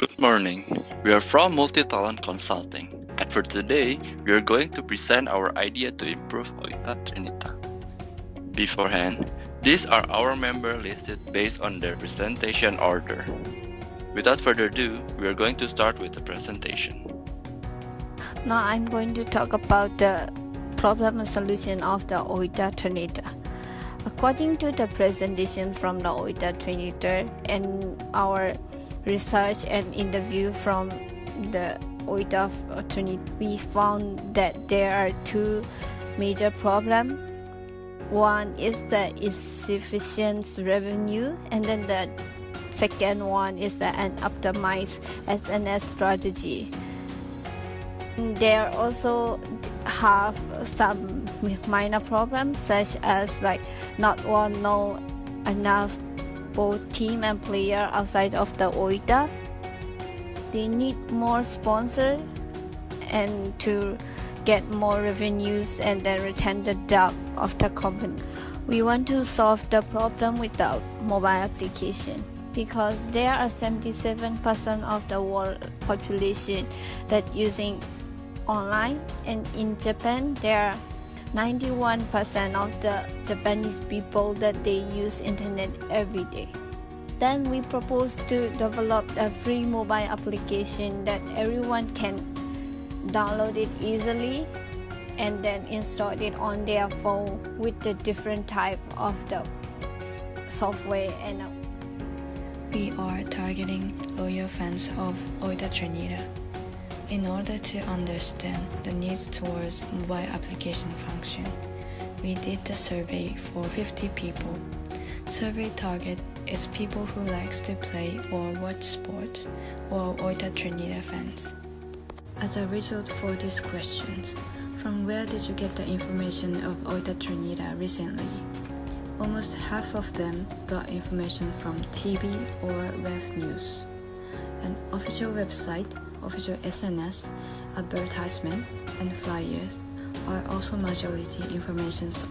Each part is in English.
Good morning. We are from Multi-Talent Consulting, and for today, we are going to present our idea to improve Oita Trinita. Beforehand, these are our members listed based on their presentation order. Without further ado, we are going to start with the presentation. Now I'm going to talk about the problem and solution of the Oita Trinita. According to the presentation from the Oita Trinita and our research and interview from the Oita Trinita, we found that there are two major problems. One is the insufficient revenue, and then the second one is the unoptimized SNS strategy. There also have some minor problems such as not know enough both team and player outside of the Oita. They need more sponsor and to get more revenues and then retain the debt of the company. We want to solve the problem with the mobile application because there are 77% of the world population that using online, and in Japan there are 91% of the Japanese people that they use internet every day. Then we propose to develop a free mobile application that everyone can download it easily and then install it on their phone with the different type of the software. And we are targeting loyal fans of Oita Trinita. In order to understand the needs towards mobile application function, we did the survey for 50 people. Survey target is people who likes to play or watch sports or Oita Trinita fans. As a result for these questions, from where did you get the information of Oita Trinita recently? Almost half of them got information from TV or web news. An official website, official SNS, advertisement, and flyers are also majority information sources.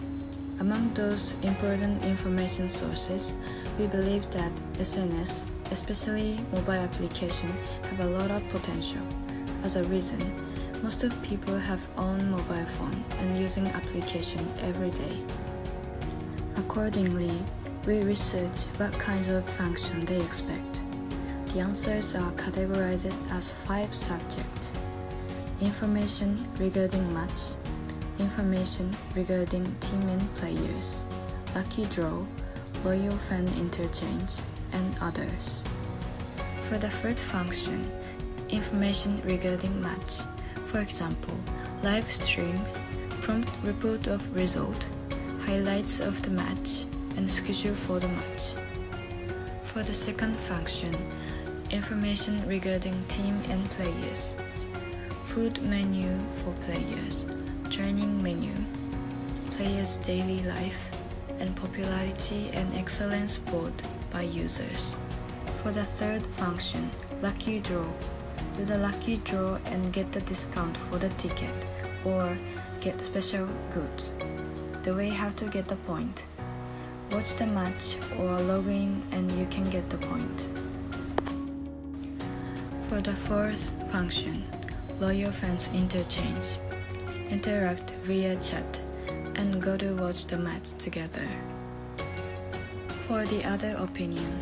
Among those important information sources, we believe that SNS, especially mobile application, have a lot of potential. As a reason, most of people have own mobile phone and using application every day. Accordingly, we research what kinds of function they expect. The answers are categorized as 5 subjects: information regarding match, information regarding team and players, lucky draw, loyal fan interchange, and others. For the first function, information regarding match, for example, live stream, prompt report of result, highlights of the match, and schedule for the match. For the second function, information regarding team and players, food menu for players, training menu, players' daily life, and popularity and excellence board by users. For the third function, lucky draw, do the lucky draw and get the discount for the ticket or get special goods. The way how to get the point. Watch the match or log in and you can get the point. For the fourth function, loyal fans interchange, interact via chat, and go to watch the match together. For the other opinion,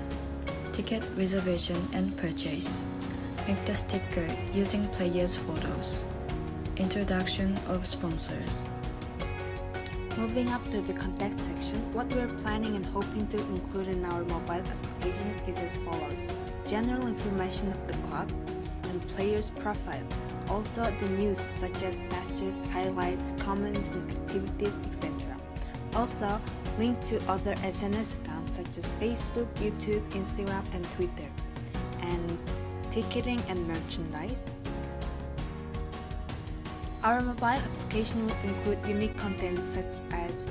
ticket reservation and purchase, make the sticker using players' photos, introduction of sponsors. Moving up to the contact section, what we're planning and hoping to include in our mobile application is as follows: general information of the club and players' profile, also the news such as matches, highlights, comments, and activities, etc. Also, link to other SNS accounts such as Facebook, YouTube, Instagram, and Twitter, and ticketing and merchandise. Our mobile application will include unique content such as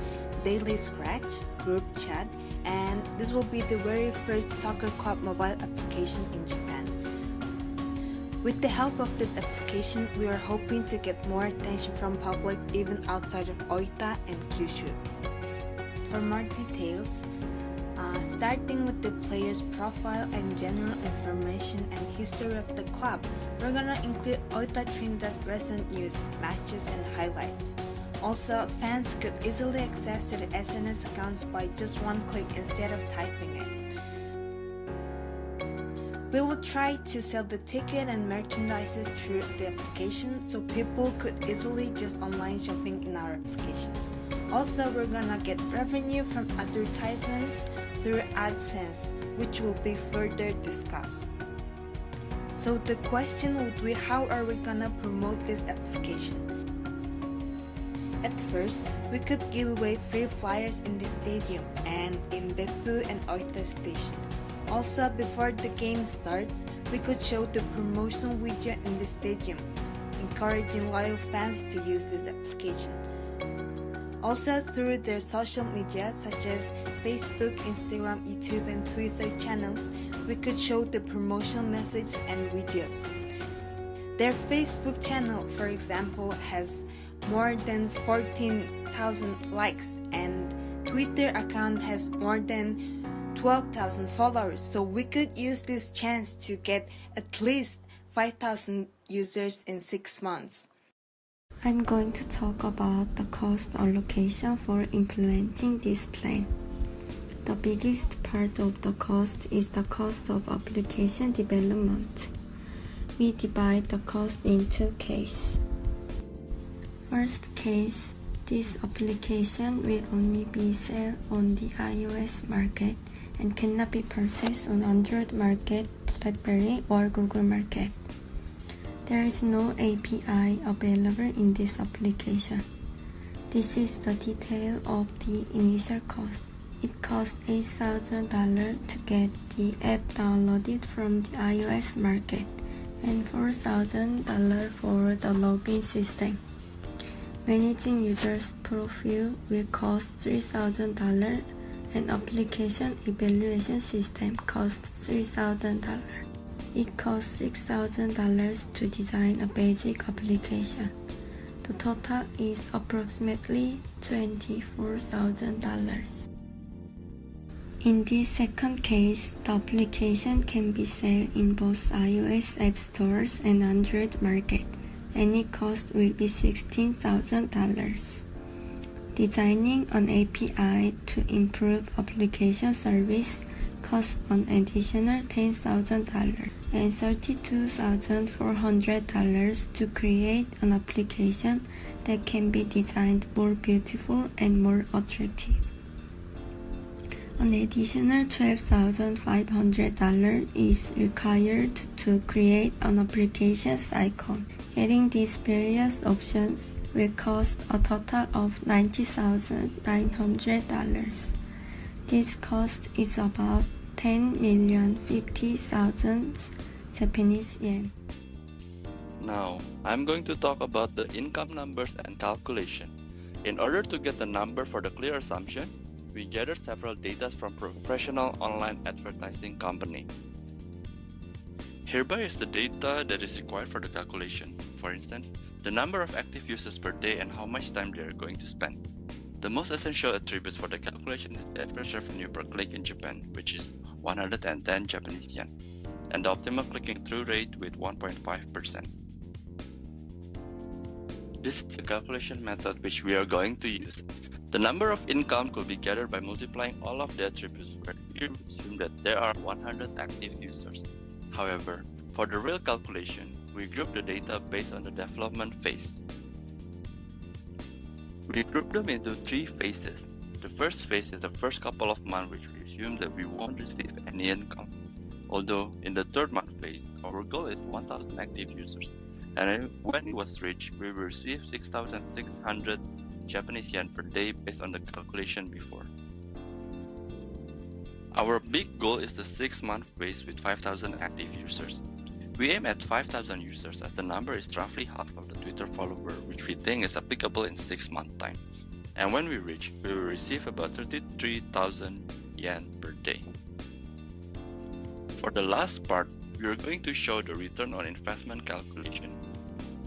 daily scratch, group chat, and this will be the very first soccer club mobile application in Japan. With the help of this application, we are hoping to get more attention from public even outside of Oita and Kyushu. For more details, starting with the player's profile and general information and history of the club. We're gonna include Oita Trinidad's recent news, matches, and highlights. Also, fans could easily access to the SNS accounts by just one click instead of typing it. We will try to sell the ticket and merchandises through the application so people could easily just online shopping in our application. Also, we're gonna get revenue from advertisements through AdSense, which will be further discussed. So the question would be, how are we gonna promote this application? At first, we could give away free flyers in the stadium and in Beppu and Oita station. Also, before the game starts, we could show the promotion video in the stadium, encouraging loyal fans to use this application. Also, through their social media such as Facebook, Instagram, YouTube, and Twitter channels, we could show the promotional messages and videos. Their Facebook channel, for example, has more than 14,000 likes, and Twitter account has more than 12,000 followers, so we could use this chance to get at least 5,000 users in 6 months. I'm going to talk about the cost allocation for implementing this plan. The biggest part of the cost is the cost of application development. We divide the cost in two cases. First case, this application will only be sold on the iOS market and cannot be purchased on Android market, BlackBerry, or Google market. There is no API available in this application. This is the detail of the initial cost. It costs $8,000 to get the app downloaded from the iOS market and $4,000 for the login system. Managing users' profile will cost $3,000 and application evaluation system costs $3,000. It costs $6,000 to design a basic application. The total is approximately $24,000. In this second case, the application can be sold in both iOS app stores and Android market, and its cost will be $16,000. Designing an API to improve application service costs an additional $10,000 and $32,400 to create an application that can be designed more beautiful and more attractive. An additional $12,500 is required to create an application's icon. Getting these various options will cost a total of $90,900. This cost is about 10,050,000 Japanese yen. Now, I'm going to talk about the income numbers and calculation. In order to get the number for the clear assumption, we gathered several data from professional online advertising company. Hereby is the data that is required for the calculation. For instance, the number of active users per day and how much time they are going to spend. The most essential attributes for the calculation is the average revenue per click in Japan, which is 110 Japanese yen, and the optimal clicking through rate with 1.5%. This is the calculation method which we are going to use. The number of income could be gathered by multiplying all of the attributes where we assume that there are 100 active users. However, for the real calculation, we group the data based on the development phase. We group them into three phases. The first phase is the first couple of months, which we assume that we won't receive any income. Although in the third month phase, our goal is 1,000 active users, and when it was reached, we will receive 6,600 Japanese yen per day based on the calculation before. Our big goal is the 6-month phase with 5,000 active users. We aim at 5,000 users as the number is roughly half of the Twitter follower, which we think is applicable in 6 months time. And when we reach, we will receive about 33,000 yen per day. For the last part, we are going to show the return on investment calculation.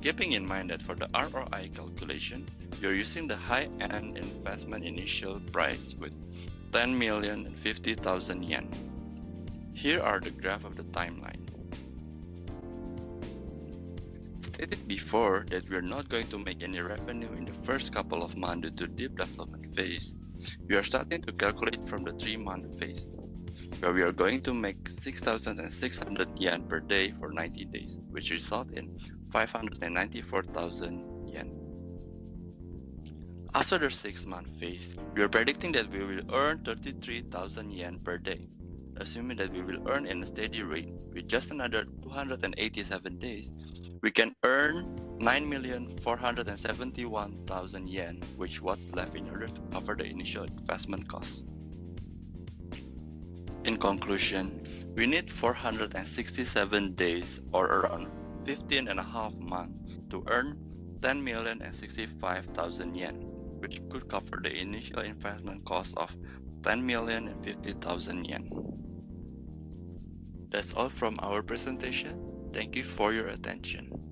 Keeping in mind that for the ROI calculation, we are using the high-end investment initial price with 10,050,000 yen. Here are the graph of the timeline. stated before that we are not going to make any revenue in the first couple of months due to deep development phase, we are starting to calculate from the 3-month phase, where we are going to make 6,600 yen per day for 90 days, which result in 594,000 yen. After the 6-month phase, we are predicting that we will earn 33,000 yen per day. Assuming that we will earn in a steady rate with just another 287 days, we can earn 9,471,000 yen, which was left in order to cover the initial investment costs. In conclusion, we need 467 days or around 15.5 months to earn 10,065,000 yen, which could cover the initial investment cost of 10,050,000 yen. That's all from our presentation. Thank you for your attention.